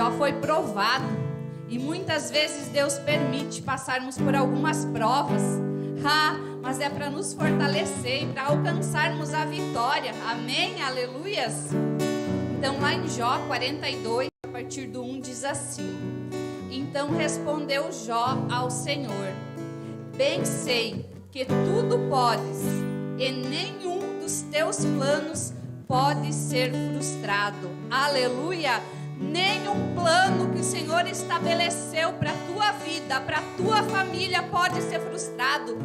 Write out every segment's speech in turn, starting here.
Jó foi provado. E muitas vezes Deus permite passarmos por algumas provas. Mas é para nos fortalecer e para alcançarmos a vitória. Amém? Aleluias. Então lá em Jó 42, a partir do 1, diz assim: Então respondeu Jó ao Senhor: Bem sei que tudo podes, e nenhum dos teus planos pode ser frustrado. Aleluia. Nenhum plano que o Senhor estabeleceu para a tua vida, para a tua família pode ser frustrado.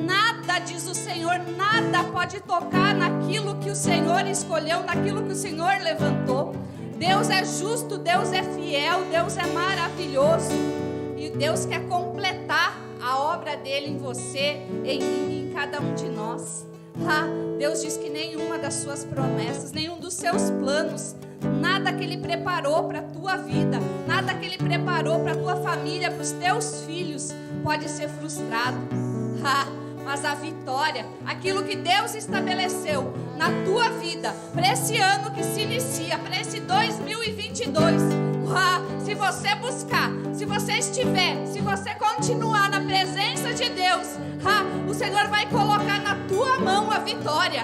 Nada, diz o Senhor, nada pode tocar naquilo que o Senhor escolheu, naquilo que o Senhor levantou. Deus é justo, Deus é fiel, Deus é maravilhoso. E Deus quer completar a obra dele em você, em mim, em cada um de nós. Deus diz que nenhuma das suas promessas, nenhum dos seus planos, nada que Ele preparou para a tua vida, nada que Ele preparou para a tua família, para os teus filhos, pode ser frustrado. Mas a vitória, aquilo que Deus estabeleceu na tua vida, para esse ano que se inicia, para esse 2022, se você buscar, se você estiver, se você continuar na presença de Deus, o Senhor vai colocar na tua mão a vitória.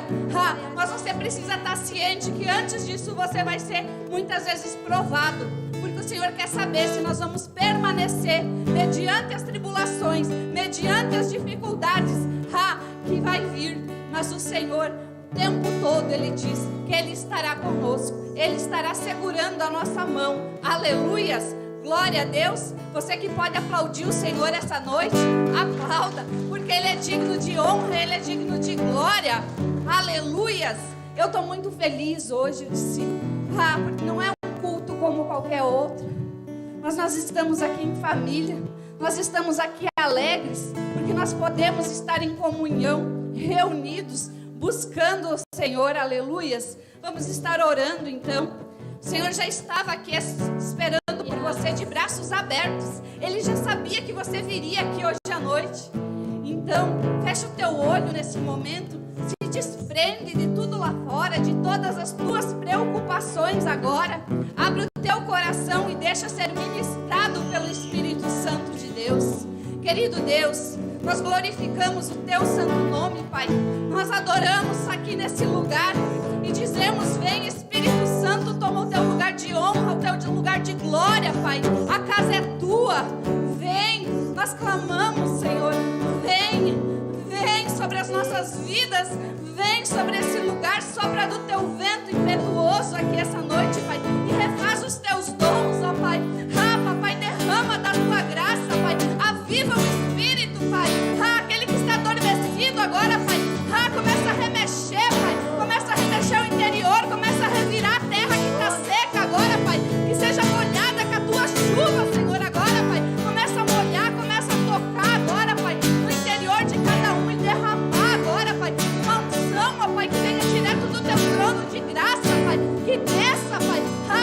Mas você precisa estar ciente que antes disso você vai ser muitas vezes provado, porque o Senhor quer saber se nós vamos permanecer mediante as tribulações, mediante as dificuldades que vai vir. Mas o Senhor, o tempo todo, Ele diz que Ele estará conosco, Ele estará segurando a nossa mão. Aleluias, glória a Deus. Você que pode aplaudir o Senhor essa noite, aplauda, porque Ele é digno de honra, Ele é digno de glória. Aleluias. Eu estou muito feliz hoje, porque não é um culto como qualquer outro, mas nós estamos aqui em família, nós estamos aqui alegres, porque nós podemos estar em comunhão, reunidos, buscando o Senhor. Aleluias. Vamos estar orando então. O Senhor já estava aqui esperando por você de braços abertos. Ele já sabia que você viria aqui hoje à noite. Então, fecha o teu olho nesse momento. Se desprende de tudo lá fora, de todas as tuas preocupações agora. Abre o teu coração e deixa ser ministrado pelo Espírito Santo de Deus. Querido Deus, nós glorificamos o teu santo nome, Pai. Nós adoramos aqui nesse lugar e dizemos: vem Espírito Santo, toma o teu lugar de honra, o teu lugar de glória, Pai. A casa é tua, vem. Nós clamamos, Senhor, vem sobre as nossas vidas, vem sobre esse lugar, sopra do teu vento impetuoso aqui essa noite, Pai, e refaz os teus dons, ó Pai. Papai, derrama da tua graça, Pai, aviva o Espírito, Pai. Aquele que está adormecido agora, Pai, começa a remexer, Pai, começa a remexer o interior, começa a revirar a terra que está seca agora, Pai, que seja molhada com a tua chuva, Senhor, agora, Pai, começa a molhar, começa a tocar agora, Pai, no interior de cada um e derramar agora, Pai, uma unção, ó Pai, que venha direto do teu trono de graça, Pai, que desça, Pai,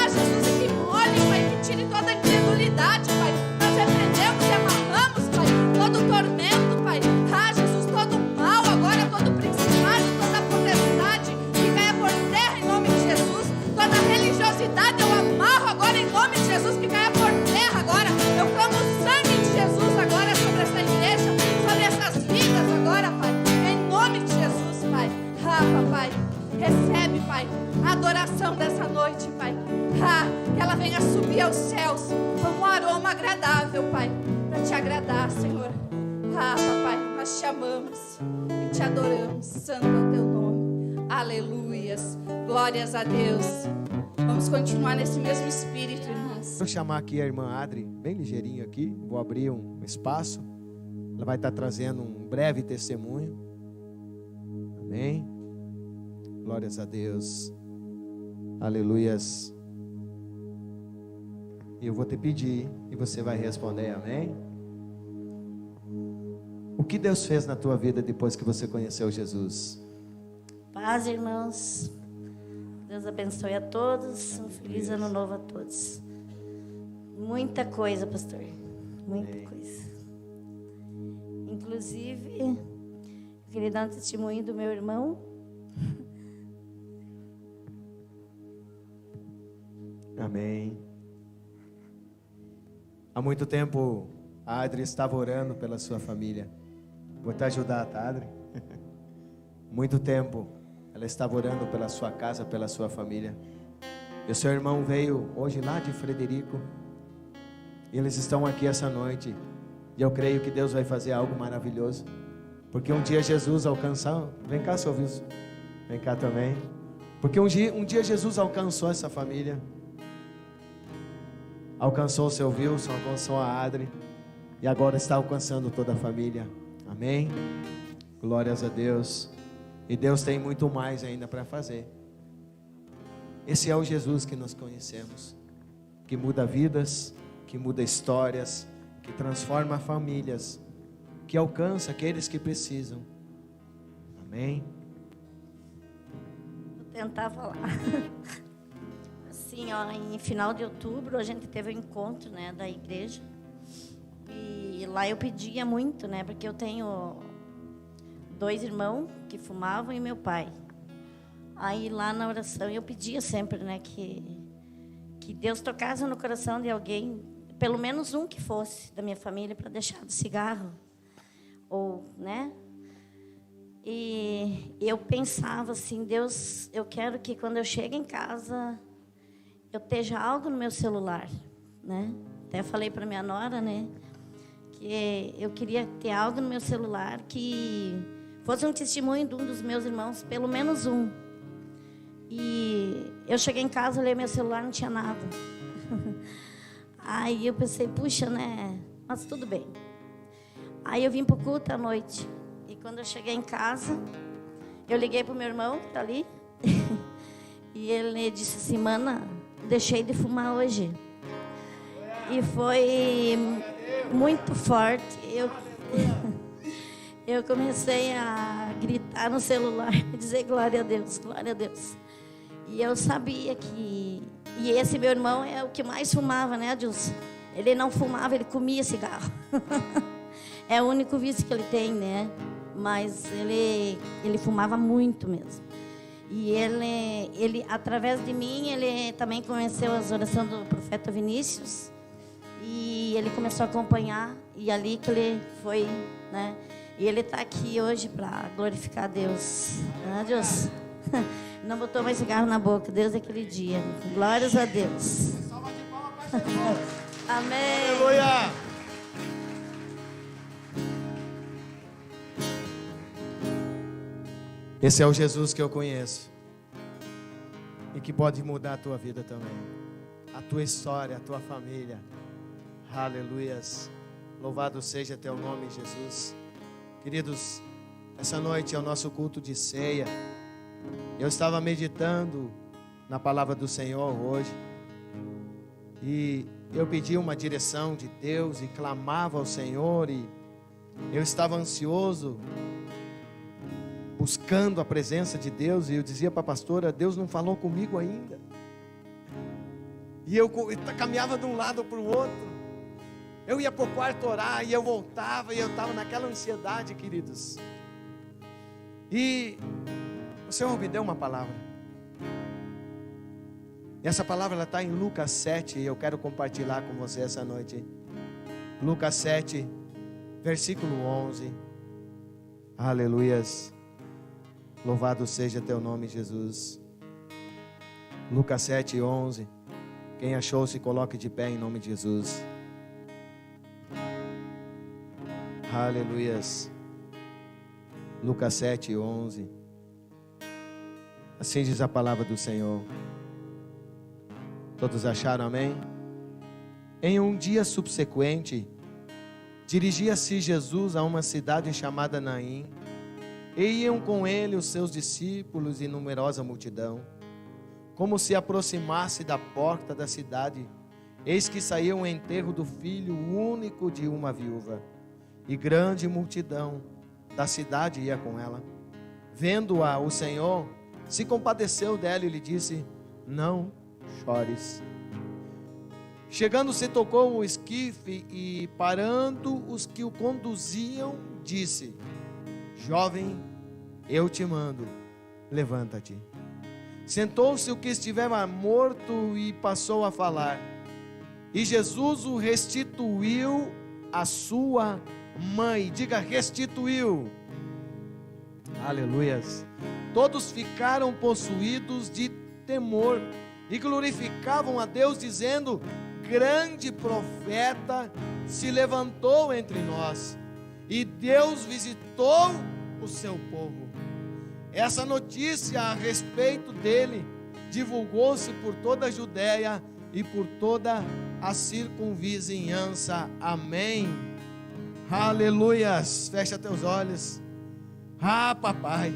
Jesus, e que molhe, Pai, que tire toda a incredulidade, Pai. Nós repreendemos e amarramos, Pai, todo o tormento, Pai, Jesus, todo o mal agora, todo o principado, toda a potestade que caia por terra em nome de Jesus, toda a religiosidade eu amarro agora em nome de Jesus, que caia por terra agora. Eu clamo o sangue de Jesus agora sobre essa igreja, sobre essas vidas agora, Pai, em nome de Jesus, Pai. Papai, recebe, Pai, a adoração dessa noite, Pai. Que ela venha subir aos céus como um aroma agradável, Pai, para te agradar, Senhor. Papai, nós te amamos e te adoramos. Santo é o teu nome. Aleluias. Glórias a Deus. Vamos continuar nesse mesmo espírito, irmãos. Vou chamar aqui a irmã Adri, bem ligeirinho aqui. Vou abrir um espaço. Ela vai estar trazendo um breve testemunho. Amém. Glórias a Deus. Aleluias. E eu vou te pedir e você vai responder, amém? O que Deus fez na tua vida depois que você conheceu Jesus? Paz, irmãos. Deus abençoe a todos. Um feliz ano novo a todos. Muita coisa, pastor. Muita coisa. Inclusive, eu queria dar um testemunho do meu irmão. Amém. Há muito tempo a Adri estava orando pela sua família. Vou te ajudar, tá, Adri? Muito tempo ela estava orando pela sua casa, pela sua família. E o seu irmão veio hoje lá de Frederico. E eles estão aqui essa noite. E eu creio que Deus vai fazer algo maravilhoso. Porque um dia Jesus alcançou. Vem cá, seu Wilson. Vem cá também. Porque um dia Jesus alcançou essa família. Alcançou o seu Wilson, alcançou a Adri. E agora está alcançando toda a família. Amém? Glórias a Deus. E Deus tem muito mais ainda para fazer. Esse é o Jesus que nós conhecemos. Que muda vidas, que muda histórias, que transforma famílias, que alcança aqueles que precisam. Amém? Vou tentar falar. Assim, ó, em final de outubro a gente teve um encontro, né, da igreja. E lá eu pedia muito, né, porque eu tenho 2 irmãos que fumavam e meu pai. Aí lá na oração eu pedia sempre, né, que Deus tocasse no coração de alguém, pelo menos um que fosse da minha família, para deixar de cigarro. Ou, né? E eu pensava assim, Deus, eu quero que quando eu chego em casa, eu esteja algo no meu celular, né? Até falei para minha nora, né, que eu queria ter algo no meu celular que fosse um testemunho de um dos meus irmãos, pelo menos um. E eu cheguei em casa, olhei meu celular, não tinha nada. Aí eu pensei, puxa, né? Mas tudo bem. Aí eu vim pro culto à noite. E quando eu cheguei em casa, eu liguei pro meu irmão, que tá ali. E ele disse assim, mana, deixei de fumar hoje. E foi muito forte. Eu comecei a gritar no celular e dizer glória a Deus, glória a Deus. E eu sabia que... E esse meu irmão é o que mais fumava, né, Adilson? Ele não fumava, ele comia cigarro. É o único vício que ele tem, né? Mas ele fumava muito mesmo. E ele, através de mim, ele também conheceu as orações do profeta Vinícius. E ele começou a acompanhar. E ali que ele foi, né? E ele está aqui hoje para glorificar a Deus. Né, Deus? Não botou mais cigarro na boca, Deus aquele dia. Glórias a Deus. Amém. Aleluia. Esse é o Jesus que eu conheço. E que pode mudar a tua vida também. A tua história, a tua família. Aleluias. Louvado seja teu nome, Jesus. Queridos, essa noite é o nosso culto de ceia. Eu estava meditando na palavra do Senhor hoje. E eu pedi uma direção de Deus e clamava ao Senhor. E eu estava ansioso, buscando a presença de Deus. E eu dizia para a pastora, Deus não falou comigo ainda. E eu caminhava de um lado para o outro. Eu ia para o quarto orar e eu voltava. E eu estava naquela ansiedade, queridos. E o Senhor me deu uma palavra. E essa palavra ela está em Lucas 7. E eu quero compartilhar com você essa noite. Lucas 7, versículo 11. Aleluias. Louvado seja teu nome, Jesus. Lucas 7, 11. Quem achou, se coloque de pé em nome de Jesus. Aleluias. Lucas 7, 11. Assim diz a palavra do Senhor. Todos acharam, amém? Em um dia subsequente, dirigia-se Jesus a uma cidade chamada Naim, e iam com ele os seus discípulos e numerosa multidão. Como se aproximasse da porta da cidade, eis que saía um enterro do filho único de uma viúva, e grande multidão da cidade ia com ela. Vendo-a, o Senhor se compadeceu dela e lhe disse: não chores. Chegando-se, tocou o esquife e, parando os que o conduziam, disse: jovem, eu te mando, levanta-te. Sentou-se o que estivera morto e passou a falar. e Jesus o restituiu à sua mãe. Diga, restituiu. Aleluias. Todos ficaram possuídos de temor e glorificavam a Deus, dizendo: grande profeta se levantou entre nós, e Deus visitou o seu povo. Essa notícia a respeito dele divulgou-se por toda a Judéia e por toda a circunvizinhança. Amém. Aleluias. Fecha teus olhos. Papai,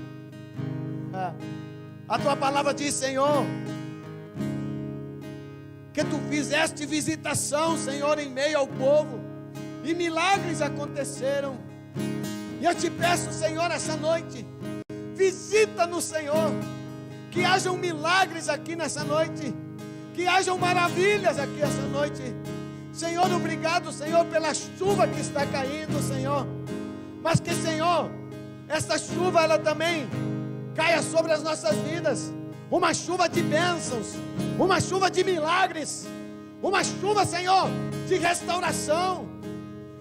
a tua palavra diz, Senhor, que tu fizeste visitação, Senhor, em meio ao povo, e milagres aconteceram. E eu te peço, Senhor, essa noite, visita-nos, Senhor, que hajam milagres aqui nessa noite, que hajam maravilhas aqui essa noite. Senhor, obrigado, Senhor, pela chuva que está caindo, Senhor, mas que, Senhor, esta chuva, ela também caia sobre as nossas vidas, uma chuva de bênçãos, uma chuva de milagres, uma chuva, Senhor, de restauração,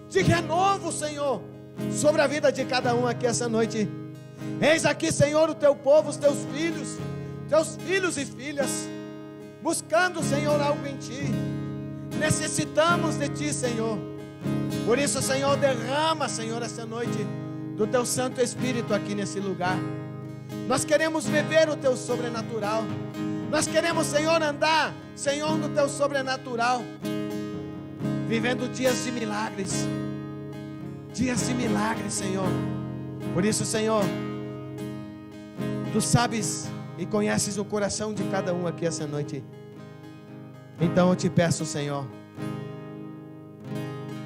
de renovo, Senhor, sobre a vida de cada um aqui essa noite. Eis aqui, Senhor, o teu povo, os teus filhos e filhas, buscando, Senhor, algo em ti. Necessitamos de ti, Senhor. Por isso, Senhor, derrama, Senhor, essa noite do teu Santo Espírito aqui nesse lugar. Nós queremos viver o teu sobrenatural. Nós queremos, Senhor, andar, Senhor, no teu sobrenatural, vivendo dias de milagres. Dias de milagres, Senhor. Por isso, Senhor, tu sabes e conheces o coração de cada um aqui essa noite. Então eu te peço, Senhor,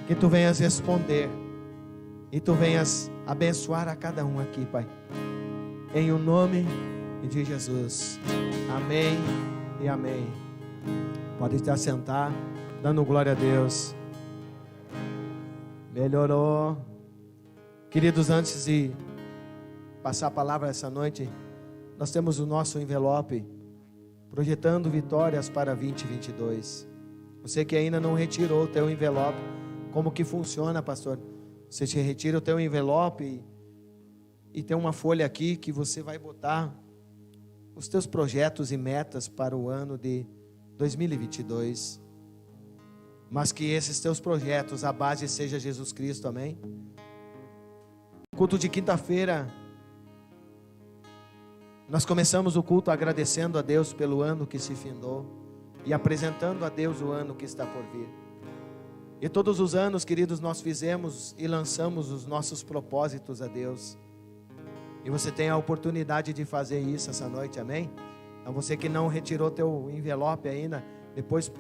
que tu venhas responder e tu venhas abençoar a cada um aqui, Pai, em o nome de Jesus. Amém e amém. Pode estar sentado, dando glória a Deus. Melhorou. Queridos, antes de passar a palavra essa noite, nós temos o nosso envelope projetando vitórias para 2022. Você que ainda não retirou o teu envelope, como que funciona, pastor? Você te retira o teu envelope e tem uma folha aqui que você vai botar os teus projetos e metas para o ano de 2022. Mas que esses teus projetos, a base seja Jesus Cristo, amém? Culto de quinta-feira, nós começamos o culto agradecendo a Deus pelo ano que se findou e apresentando a Deus o ano que está por vir. E todos os anos, queridos, nós fizemos e lançamos os nossos propósitos a Deus. E você tem a oportunidade de fazer isso essa noite, amém? Então você que não retirou teu envelope ainda, depois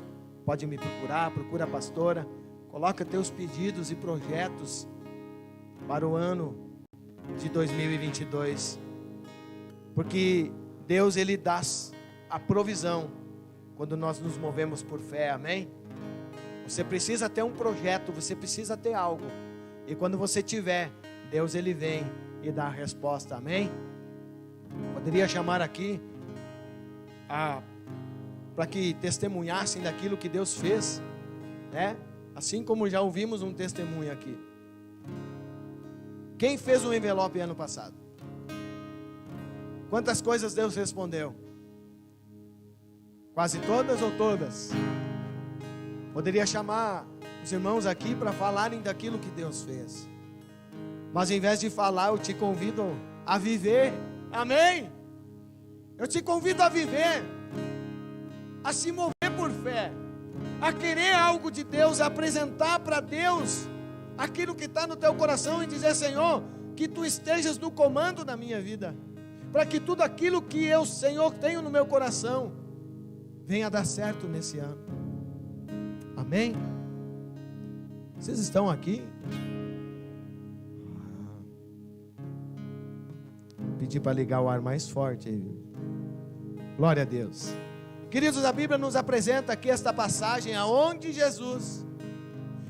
pode me procurar, procura a pastora, coloca teus pedidos e projetos para o ano de 2022. Porque Deus, Ele dá a provisão quando nós nos movemos por fé, amém? Você precisa ter um projeto, você precisa ter algo. E quando você tiver, Deus, Ele vem e dá a resposta, amém? Poderia chamar aqui para que testemunhassem daquilo que Deus fez, né? Assim como já ouvimos um testemunho aqui. Quem fez um envelope ano passado? Quantas coisas Deus respondeu? Quase todas ou todas? Poderia chamar os irmãos aqui para falarem daquilo que Deus fez. Mas em vez de falar, eu te convido a viver. Amém? Eu te convido a viver, a se mover por fé, a querer algo de Deus, a apresentar para Deus aquilo que está no teu coração e dizer: Senhor, que tu estejas no comando da minha vida, para que tudo aquilo que eu, Senhor, tenho no meu coração venha a dar certo nesse ano. Amém? Vocês estão aqui? Vou pedir para ligar o ar mais forte. Glória a Deus. Queridos, a Bíblia nos apresenta aqui esta passagem aonde Jesus,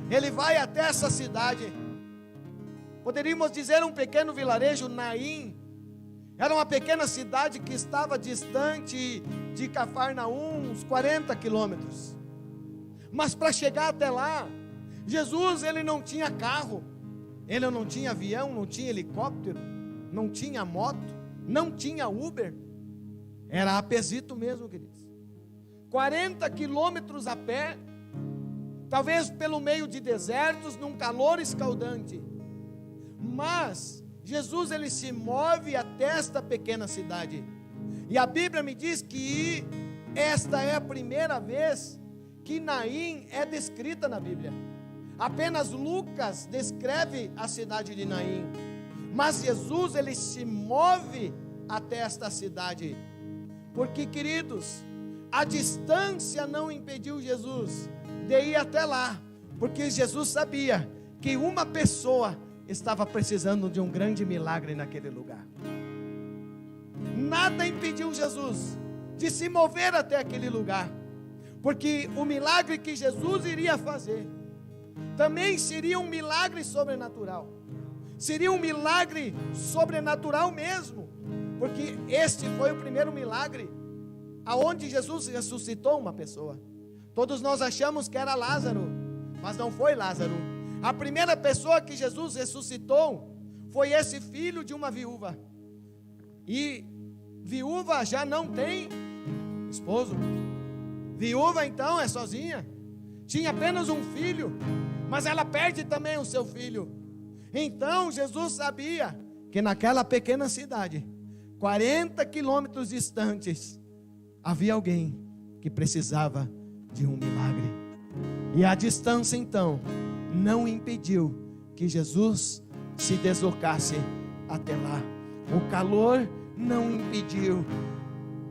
Ele vai até essa cidade. Poderíamos dizer um pequeno vilarejo, Naim. Era uma pequena cidade que estava distante de Cafarnaum, uns 40 quilômetros. Mas para chegar até lá, Jesus, ele não tinha carro, ele não tinha avião, não tinha helicóptero, não tinha moto, não tinha Uber. Era a pezito mesmo, queridos. 40 quilômetros a pé, talvez pelo meio de desertos, num calor escaldante. Mas Jesus, ele se move até esta pequena cidade. E a Bíblia me diz que esta é a primeira vez que Naim é descrita na Bíblia. Apenas Lucas descreve a cidade de Naim. Mas Jesus, ele se move até esta cidade. Porque, queridos, a distância não impediu Jesus de ir até lá. Porque Jesus sabia que uma pessoa estava precisando de um grande milagre naquele lugar. Nada impediu Jesus de se mover até aquele lugar. Porque o milagre que Jesus iria fazer também seria um milagre sobrenatural. Seria um milagre sobrenatural mesmo. Porque este foi o primeiro milagre aonde Jesus ressuscitou uma pessoa. Todos nós achamos que era Lázaro, mas não foi Lázaro. A primeira pessoa que Jesus ressuscitou foi esse filho de uma viúva. E viúva já não tem esposo. Viúva então é sozinha. Tinha apenas um filho, mas ela perde também o seu filho. Então Jesus sabia que naquela pequena cidade, 40 quilômetros distantes, havia alguém que precisava de um milagre. E a distância então não impediu que Jesus se deslocasse até lá. O calor não impediu,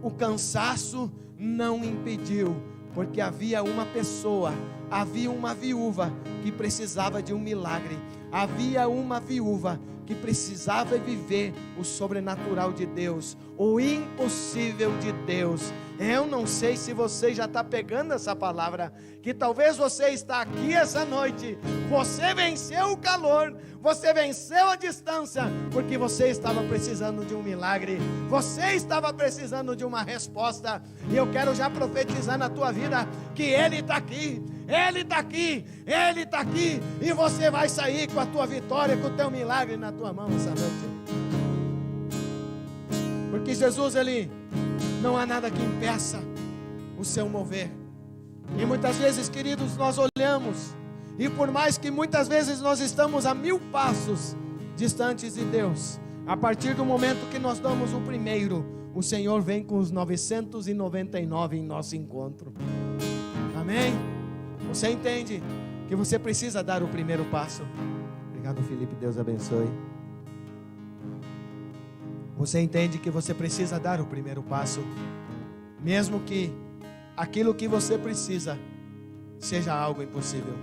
o cansaço não impediu, porque havia uma pessoa, havia uma viúva que precisava de um milagre. Havia uma viúva que precisava viver o sobrenatural de Deus, o impossível de Deus. Eu não sei se você já está pegando essa palavra, que talvez você está aqui essa noite, você venceu o calor, você venceu a distância, porque você estava precisando de um milagre, você estava precisando de uma resposta, e eu quero já profetizar na tua vida, que Ele está aqui, Ele está aqui, Ele está aqui, e você vai sair com a tua vitória, com o teu milagre na tua mão essa noite. Porque Jesus, Ele, não há nada que impeça o seu mover. E muitas vezes, queridos, nós olhamos, e por mais que muitas vezes nós estamos a 1000 passos distantes de Deus, a partir do momento que nós damos o primeiro, o Senhor vem com os 999 em nosso encontro. Amém? Você entende que você precisa dar o primeiro passo? Obrigado, Felipe, Deus abençoe. Você entende que você precisa dar o primeiro passo, mesmo que aquilo que você precisa seja algo impossível.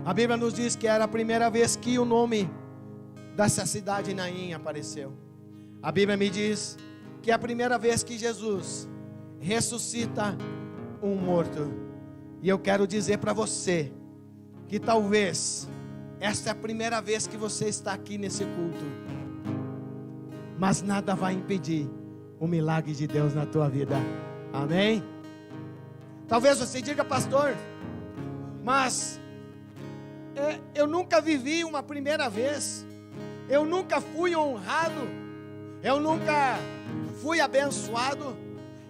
A Bíblia nos diz que era a primeira vez que o nome dessa cidade Naim apareceu. A Bíblia me diz que é a primeira vez que Jesus ressuscita um morto. E eu quero dizer para você que talvez esta é a primeira vez que você está aqui nesse culto, mas nada vai impedir o milagre de Deus na tua vida. Amém? Talvez você diga, pastor, mas eu nunca vivi uma primeira vez, eu nunca fui honrado, eu nunca fui abençoado,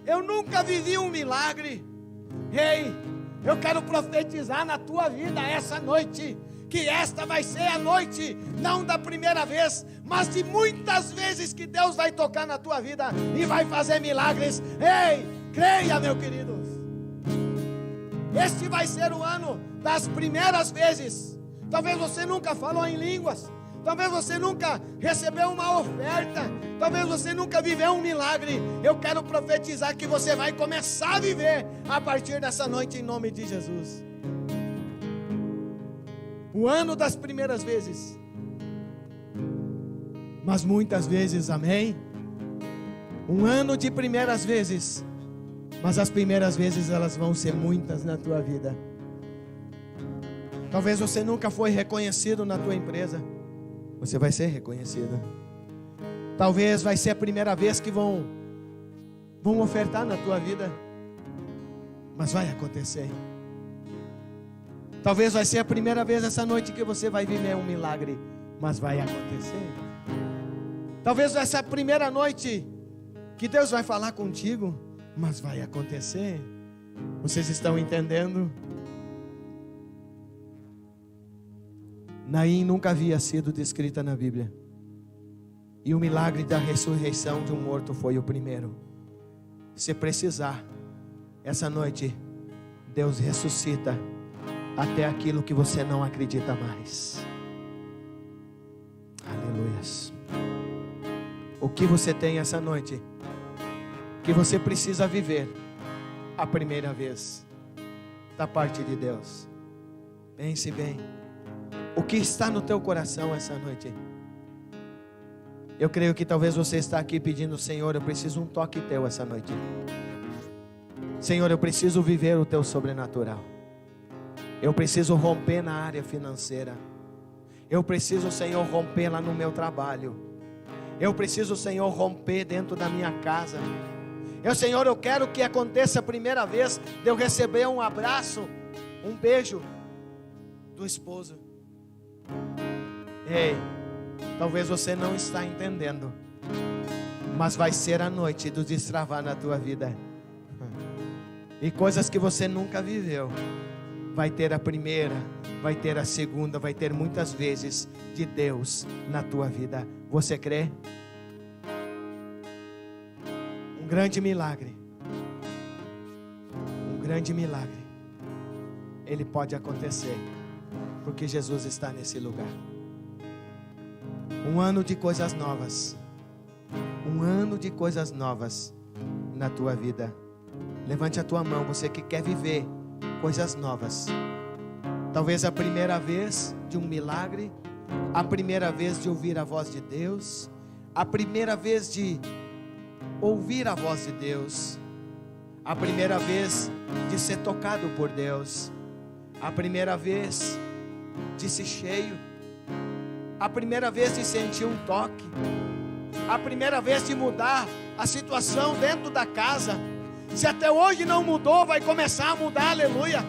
eu nunca vivi um milagre. Ei, eu quero profetizar na tua vida essa noite, que esta vai ser a noite, não da primeira vez, mas de muitas vezes que Deus vai tocar na tua vida e vai fazer milagres. Ei, creia, meu querido. Este vai ser o ano das primeiras vezes. Talvez você nunca falou em línguas, talvez você nunca recebeu uma oferta, talvez você nunca viveu um milagre. Eu quero profetizar que você vai começar a viver a partir dessa noite, em nome de Jesus. O ano das primeiras vezes, mas muitas vezes, amém? Um ano de primeiras vezes, mas as primeiras vezes elas vão ser muitas na tua vida. Talvez você nunca foi reconhecido na tua empresa, você vai ser reconhecido. Talvez vai ser a primeira vez que vão ofertar na tua vida, mas vai acontecer. Talvez vai ser a primeira vez essa noite que você vai viver um milagre, mas vai acontecer. Talvez vai ser a primeira noite que Deus vai falar contigo, mas vai acontecer. Vocês estão entendendo? Naim nunca havia sido descrita na Bíblia. E o milagre da ressurreição de um morto foi o primeiro. Se precisar, essa noite, Deus ressuscita até aquilo que você não acredita mais. Aleluias. O que você tem essa noite, que você precisa viver a primeira vez, da parte de Deus. Pense bem. O que está no teu coração essa noite? Eu creio que talvez você está aqui pedindo: Senhor, eu preciso um toque teu essa noite. Senhor, eu preciso viver o teu sobrenatural. Eu preciso romper na área financeira. Eu preciso, Senhor, romper lá no meu trabalho. Eu preciso, Senhor, romper dentro da minha casa. Senhor, eu quero que aconteça a primeira vez de eu receber um abraço, um beijo do esposo. Ei, talvez você não está entendendo, mas vai ser a noite do destravar na tua vida. E coisas que você nunca viveu, vai ter a primeira, vai ter a segunda, vai ter muitas vezes de Deus na tua vida. Você crê? Um grande milagre, ele pode acontecer, porque Jesus está nesse lugar. Um ano de coisas novas, na tua vida. Levante a tua mão, você que quer viver coisas novas. Talvez a primeira vez de um milagre, a primeira vez de ouvir a voz de Deus, a primeira vez de ouvir a voz de Deus, a primeira vez de ser tocado por Deus, a primeira vez de ser cheio, a primeira vez de sentir um toque, a primeira vez de mudar a situação dentro da casa. Se até hoje não mudou, vai começar a mudar, aleluia.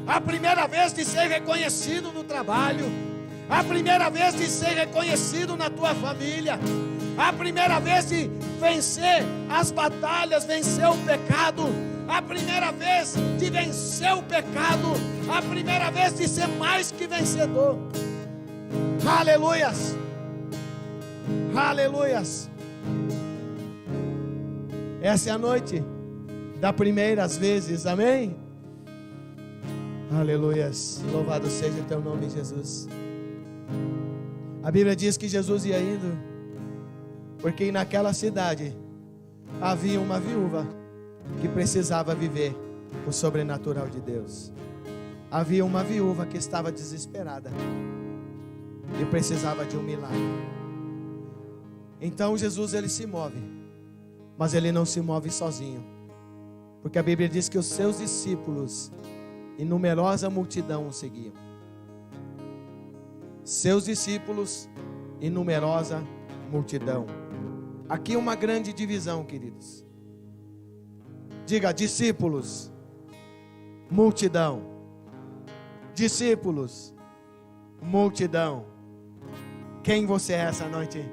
A primeira vez de ser reconhecido no trabalho, a primeira vez de ser reconhecido na tua família, a primeira vez de vencer as batalhas, vencer o pecado, a primeira vez de vencer o pecado, a primeira vez de ser mais que vencedor. Aleluias, aleluias. Essa é a noite das primeiras vezes, amém? Aleluias, louvado seja o teu nome, Jesus. A Bíblia diz que Jesus ia indo, porque naquela cidade havia uma viúva que precisava viver o sobrenatural de Deus. Havia uma viúva que estava desesperada e precisava de um milagre. Então Jesus, ele se move, mas ele não se move sozinho, porque a Bíblia diz que os seus discípulos e numerosa multidão o seguiam. Seus discípulos e numerosa multidão. Aqui uma grande divisão, queridos. Diga: discípulos, multidão. Discípulos, multidão. Quem você é essa noite?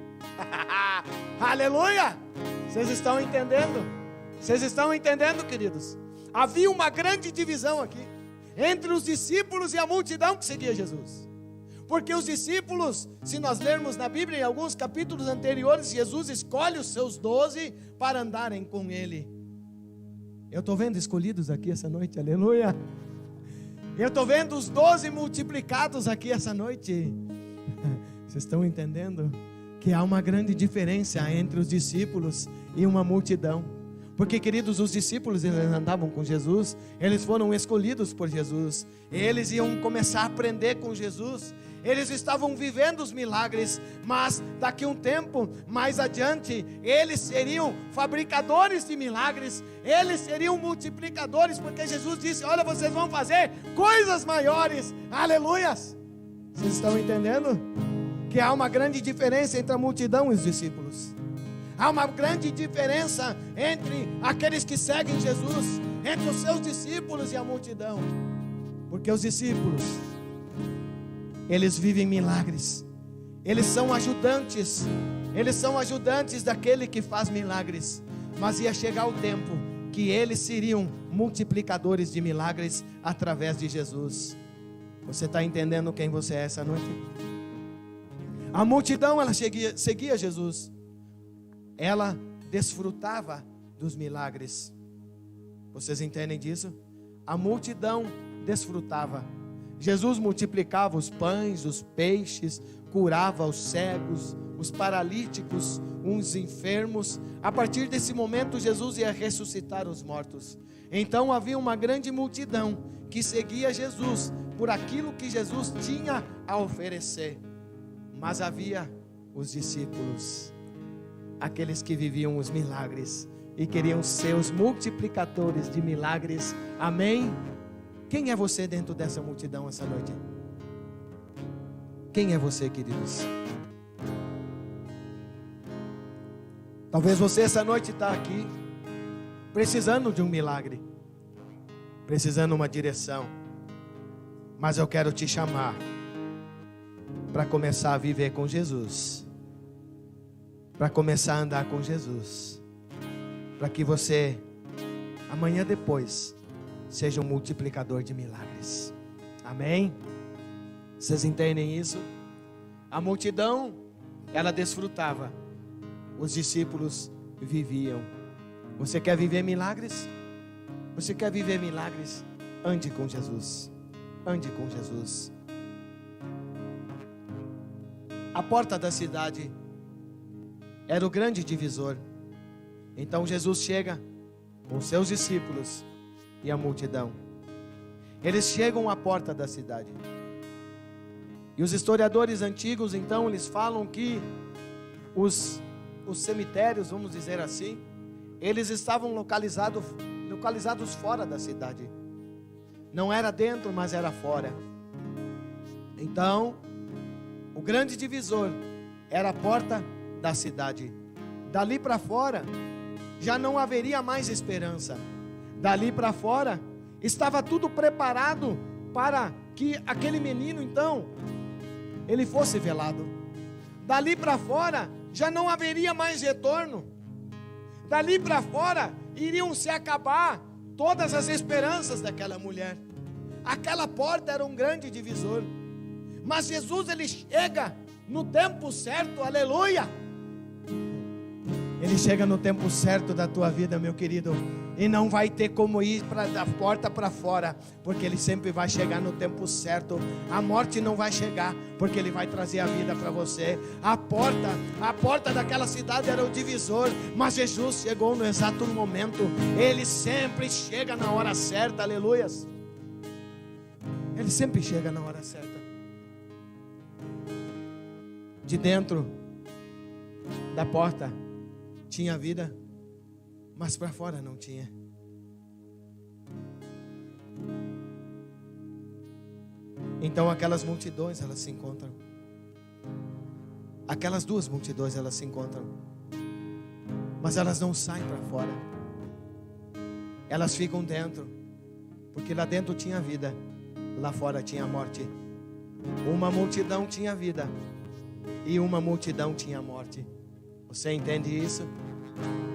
Aleluia! Vocês estão entendendo? Vocês estão entendendo, queridos? Havia uma grande divisão aqui entre os discípulos e a multidão que seguia Jesus. Porque os discípulos, se nós lermos na Bíblia, em alguns capítulos anteriores, Jesus escolhe os seus 12 para andarem com Ele. Eu estou vendo escolhidos aqui essa noite, aleluia. Eu estou vendo os 12 multiplicados aqui essa noite. Vocês estão entendendo? Que há uma grande diferença entre os discípulos e uma multidão. Porque, queridos, os discípulos, eles andavam com Jesus, eles foram escolhidos por Jesus, eles iam começar a aprender com Jesus, eles estavam vivendo os milagres, mas daqui a um tempo, mais adiante, eles seriam fabricadores de milagres, eles seriam multiplicadores, porque Jesus disse: olha, vocês vão fazer coisas maiores, aleluias. Vocês estão entendendo? Que há uma grande diferença entre a multidão e os discípulos. Há uma grande diferença entre aqueles que seguem Jesus, entre os seus discípulos e a multidão. Porque os discípulos, eles vivem milagres. Eles são ajudantes. Eles são ajudantes daquele que faz milagres. Mas ia chegar o tempo que eles seriam multiplicadores de milagres através de Jesus. Você está entendendo quem você é essa noite? A multidão, ela seguia Jesus. Ela desfrutava dos milagres. Vocês entendem disso? A multidão desfrutava. Jesus multiplicava os pães, os peixes, curava os cegos, os paralíticos, uns enfermos. A partir desse momento, Jesus ia ressuscitar os mortos. Então havia uma grande multidão que seguia Jesus por aquilo que Jesus tinha a oferecer. Mas havia os discípulos, aqueles que viviam os milagres e queriam ser os multiplicadores de milagres. Amém? Quem é você dentro dessa multidão essa noite? Quem é você, queridos? Talvez você essa noite está aqui precisando de um milagre, precisando de uma direção. Mas eu quero te chamar para começar a viver com Jesus, para começar a andar com Jesus, para que você, amanhã depois, seja um multiplicador de milagres. Amém? Vocês entendem isso? A multidão, ela desfrutava, os discípulos viviam. Você quer viver milagres? Você quer viver milagres? Ande com Jesus. Ande com Jesus. A porta da cidade era o grande divisor. Então Jesus chega com seus discípulos e a multidão. Eles chegam à porta da cidade. E os historiadores antigos, então, eles falam que os cemitérios, vamos dizer assim, eles estavam localizados fora da cidade. Não era dentro, mas era fora. Então, o grande divisor era a porta da cidade. Dali para fora, já não haveria mais esperança. Dali para fora, estava tudo preparado para que aquele menino, então, ele fosse velado. Dali para fora, já não haveria mais retorno. Dali para fora, iriam se acabar todas as esperanças daquela mulher. Aquela porta era um grande divisor. Mas Jesus, ele chega no tempo certo, aleluia. Ele chega no tempo certo da tua vida, meu querido. E não vai ter como ir da porta para fora, porque ele sempre vai chegar no tempo certo. A morte não vai chegar, porque ele vai trazer a vida para você. A porta daquela cidade era o divisor, mas Jesus chegou no exato momento. Ele sempre chega na hora certa, aleluias. Ele sempre chega na hora certa. De dentro da porta tinha vida, mas para fora não tinha. Então aquelas multidões, elas se encontram. Aquelas duas multidões, elas se encontram. Mas elas não saem para fora. Elas ficam dentro. Porque lá dentro tinha vida, lá fora tinha morte. Uma multidão tinha vida e uma multidão tinha morte. Você entende isso?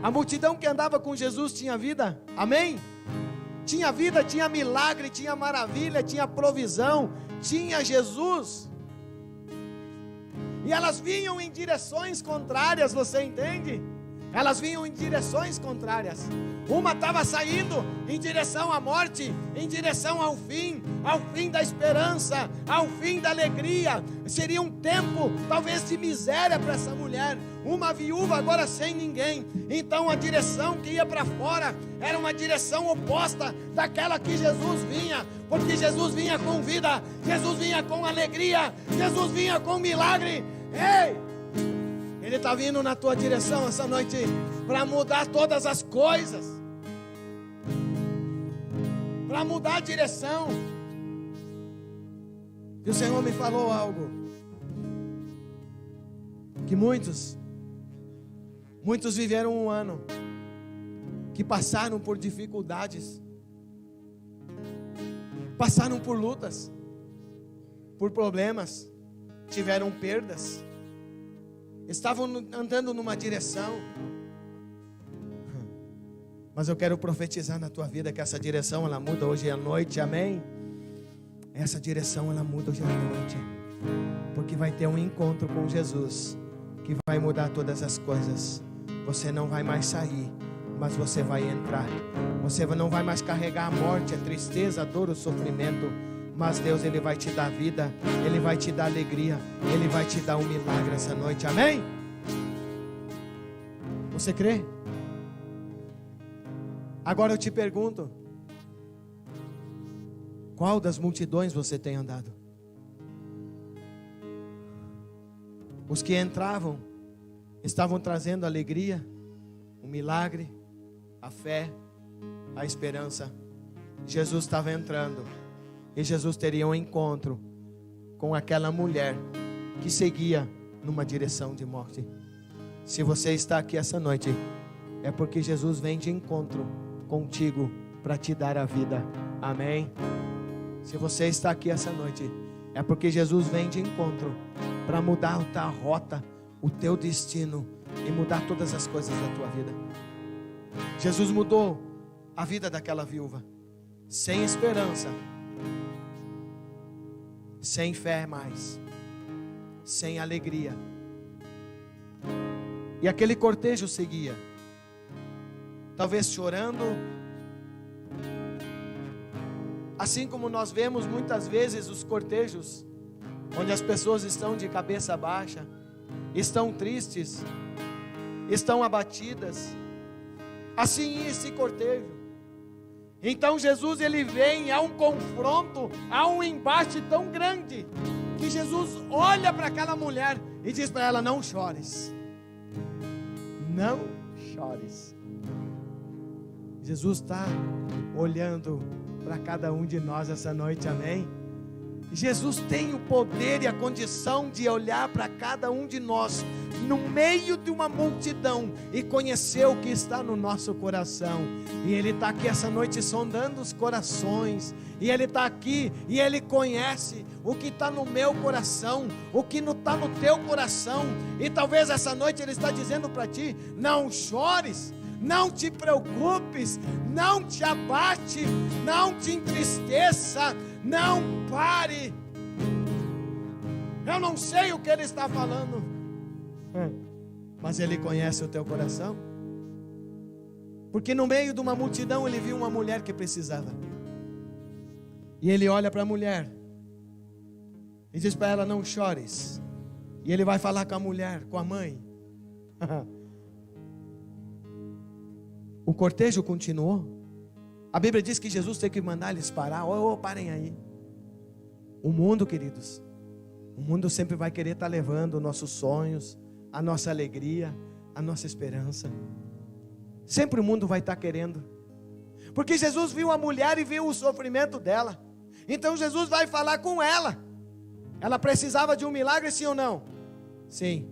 A multidão que andava com Jesus tinha vida, amém? Tinha vida, tinha milagre, tinha maravilha, tinha provisão, tinha Jesus. E elas vinham em direções contrárias, você entende? Elas vinham em direções contrárias. Uma estava saindo em direção à morte, em direção ao fim da esperança, ao fim da alegria. Seria um tempo talvez de miséria para essa mulher, uma viúva agora sem ninguém. Então a direção que ia para fora era uma direção oposta daquela que Jesus vinha, porque Jesus vinha com vida, Jesus vinha com alegria, Jesus vinha com milagre. Ei! Ele está vindo na tua direção essa noite para mudar todas as coisas, para mudar a direção. E o Senhor me falou algo, que muitos viveram um ano, que passaram por dificuldades, passaram por lutas, por problemas, tiveram perdas, estavam andando numa direção. Mas eu quero profetizar na tua vida que essa direção ela muda hoje à noite, amém? Essa direção ela muda hoje à noite, porque vai ter um encontro com Jesus que vai mudar todas as coisas. Você não vai mais sair, mas você vai entrar. Você não vai mais carregar a morte, a tristeza, a dor, o sofrimento. Mas Deus, Ele vai te dar vida, Ele vai te dar alegria, Ele vai te dar um milagre essa noite, amém? Você crê? Agora eu te pergunto, qual das multidões você tem andado? Os que entravam estavam trazendo alegria, o milagre, a fé, a esperança. Jesus estava entrando e Jesus teria um encontro com aquela mulher que seguia numa direção de morte. Se você está aqui essa noite, é porque Jesus vem de encontro contigo para te dar a vida, amém? Se você está aqui essa noite, é porque Jesus vem de encontro para mudar a tua rota, o teu destino e mudar todas as coisas da tua vida. Jesus mudou a vida daquela viúva, sem esperança, sem fé mais, sem alegria. E aquele cortejo seguia, talvez chorando, assim como nós vemos muitas vezes os cortejos, onde as pessoas estão de cabeça baixa, estão tristes, estão abatidas. Assim esse cortejo. Então Jesus ele vem, há um confronto, há um embate tão grande, que Jesus olha para aquela mulher e diz para ela: não chores, não chores. Jesus está olhando para cada um de nós essa noite, amém? Jesus tem o poder e a condição de olhar para cada um de nós no meio de uma multidão e conhecer o que está no nosso coração. E Ele está aqui essa noite sondando os corações. E Ele está aqui e Ele conhece o que está no meu coração, o que não está no teu coração. E talvez essa noite Ele está dizendo para ti: não chores, não te preocupes, não te abate, não te entristeça, não pare. Eu não sei o que Ele está falando, mas Ele conhece o teu coração. Porque no meio de uma multidão Ele viu uma mulher que precisava. E Ele olha para a mulher e diz para ela: não chores. E Ele vai falar com a mulher, com a mãe. O cortejo continuou. A Bíblia diz que Jesus teve que mandar eles parar. Parem aí. O mundo, queridos, o mundo sempre vai querer estar levando nossos sonhos, a nossa alegria, a nossa esperança. Sempre o mundo vai estar querendo. Porque Jesus viu a mulher e viu o sofrimento dela. Então Jesus vai falar com ela. Ela precisava de um milagre, sim ou não? Sim.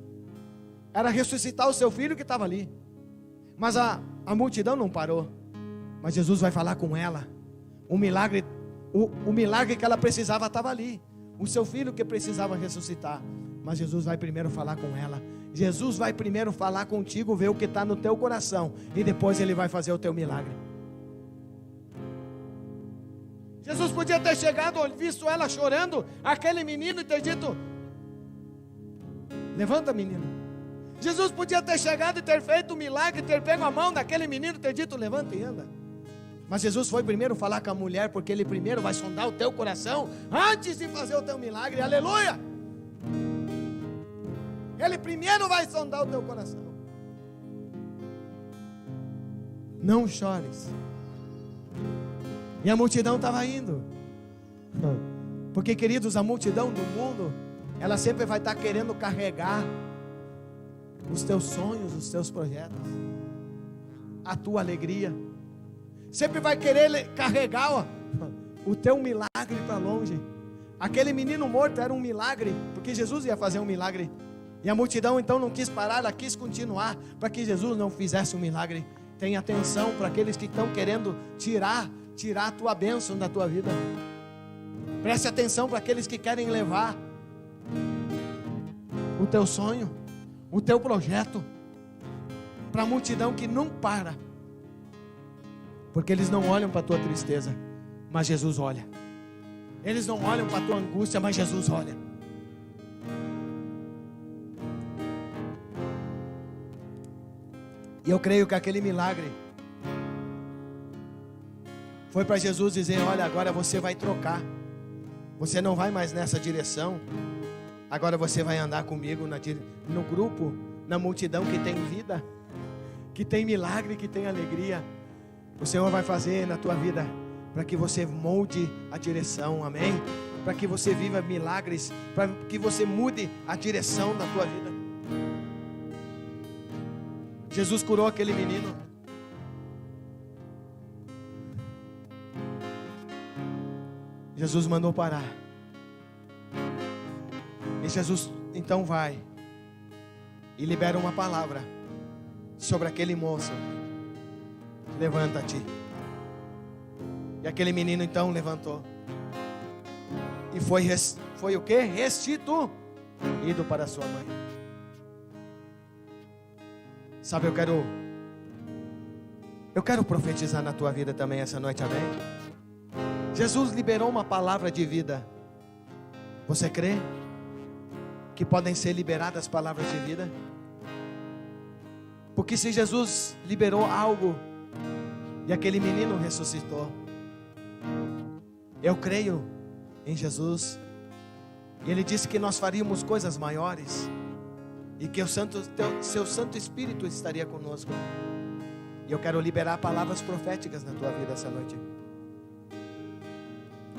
Era ressuscitar o seu filho que estava ali. Mas a multidão não parou. Mas Jesus vai falar com ela. O milagre que ela precisava estava ali. O seu filho que precisava ressuscitar. Mas Jesus vai primeiro falar com ela. Jesus vai primeiro falar contigo, ver o que está no teu coração, e depois Ele vai fazer o teu milagre. Jesus podia ter chegado, visto ela chorando, aquele menino, e ter dito: levanta, menino. Jesus podia ter chegado e ter feito um milagre, ter pego a mão daquele menino e ter dito: levanta e anda. Mas Jesus foi primeiro falar com a mulher, porque Ele primeiro vai sondar o teu coração antes de fazer o teu milagre. Aleluia! Ele primeiro vai sondar o teu coração. Não chores. E a multidão estava indo. Porque, queridos, a multidão do mundo, ela sempre vai estar querendo carregar os teus sonhos, os teus projetos, a tua alegria. Sempre vai querer carregar o teu milagre para longe. Aquele menino morto era um milagre, porque Jesus ia fazer um milagre. E a multidão então não quis parar, ela quis continuar, para que Jesus não fizesse um milagre. Tenha atenção para aqueles que estão querendo tirar a tua bênção da tua vida. Preste atenção para aqueles que querem levar o teu sonho, o teu projeto, para a multidão que não para. Porque eles não olham para a tua tristeza, mas Jesus olha. Eles não olham para a tua angústia, mas Jesus olha. E eu creio que aquele milagre foi para Jesus dizer: olha, agora você vai trocar. Você não vai mais nessa direção. Agora você vai andar comigo no grupo, na multidão que tem vida, que tem milagre, que tem alegria. O Senhor vai fazer na tua vida para que você molde a direção, amém? Para que você viva milagres, para que você mude a direção da tua vida. Jesus curou aquele menino. Jesus mandou parar. E Jesus então vai e libera uma palavra sobre aquele moço. Levanta-te. E aquele menino então levantou. E foi o que? Restituído para sua mãe. Sabe, eu quero profetizar na tua vida também essa noite, amém? Jesus liberou uma palavra de vida. Você crê que podem ser liberadas palavras de vida? Porque se Jesus liberou algo e aquele menino ressuscitou, eu creio em Jesus. E Ele disse que nós faríamos coisas maiores e que seu Santo Espírito estaria conosco. E eu quero liberar palavras proféticas na tua vida essa noite.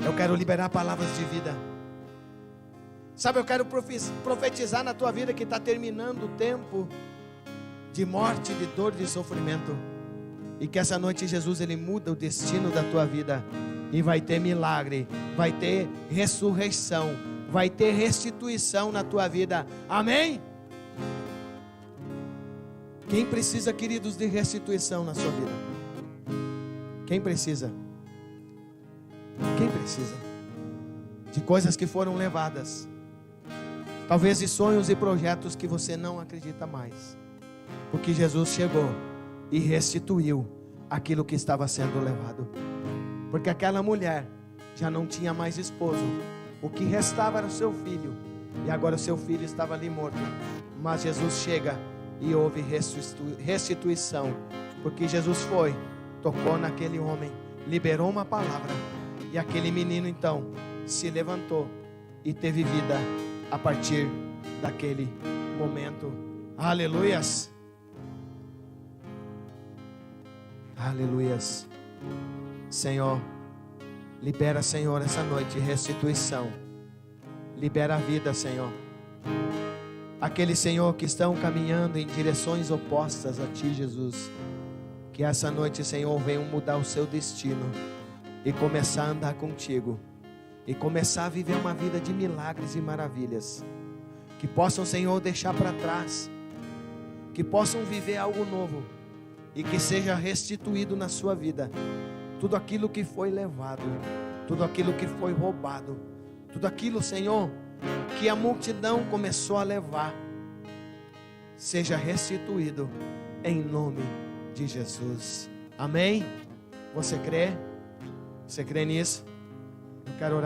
Eu quero liberar palavras de vida. Sabe, eu quero profetizar na tua vida que está terminando o tempo de morte, de dor, de sofrimento. E que essa noite Jesus, Ele muda o destino da tua vida. E vai ter milagre, vai ter ressurreição, vai ter restituição na tua vida. Amém? Quem precisa, queridos, de restituição na sua vida? Quem precisa? Quem precisa? De coisas que foram levadas. Talvez de sonhos e projetos que você não acredita mais. Porque Jesus chegou e restituiu aquilo que estava sendo levado. Porque aquela mulher já não tinha mais esposo. O que restava era o seu filho. E agora o seu filho estava ali morto. Mas Jesus chega e houve restituição. Porque Jesus foi, tocou naquele homem, liberou uma palavra. E aquele menino então se levantou e teve vida a partir daquele momento. Aleluias. Aleluias. Senhor, libera, Senhor, essa noite restituição. Libera a vida, Senhor. Aqueles, Senhor, que estão caminhando em direções opostas a Ti, Jesus, que essa noite, Senhor, venham mudar o seu destino e começar a andar contigo, e começar a viver uma vida de milagres e maravilhas. Que possam, Senhor, deixar para trás, que possam viver algo novo, e que seja restituído na sua vida tudo aquilo que foi levado, tudo aquilo que foi roubado, tudo aquilo, Senhor, que a multidão começou a levar, seja restituído em nome de Jesus. Amém? Você crê? Você crê nisso? Eu quero orar.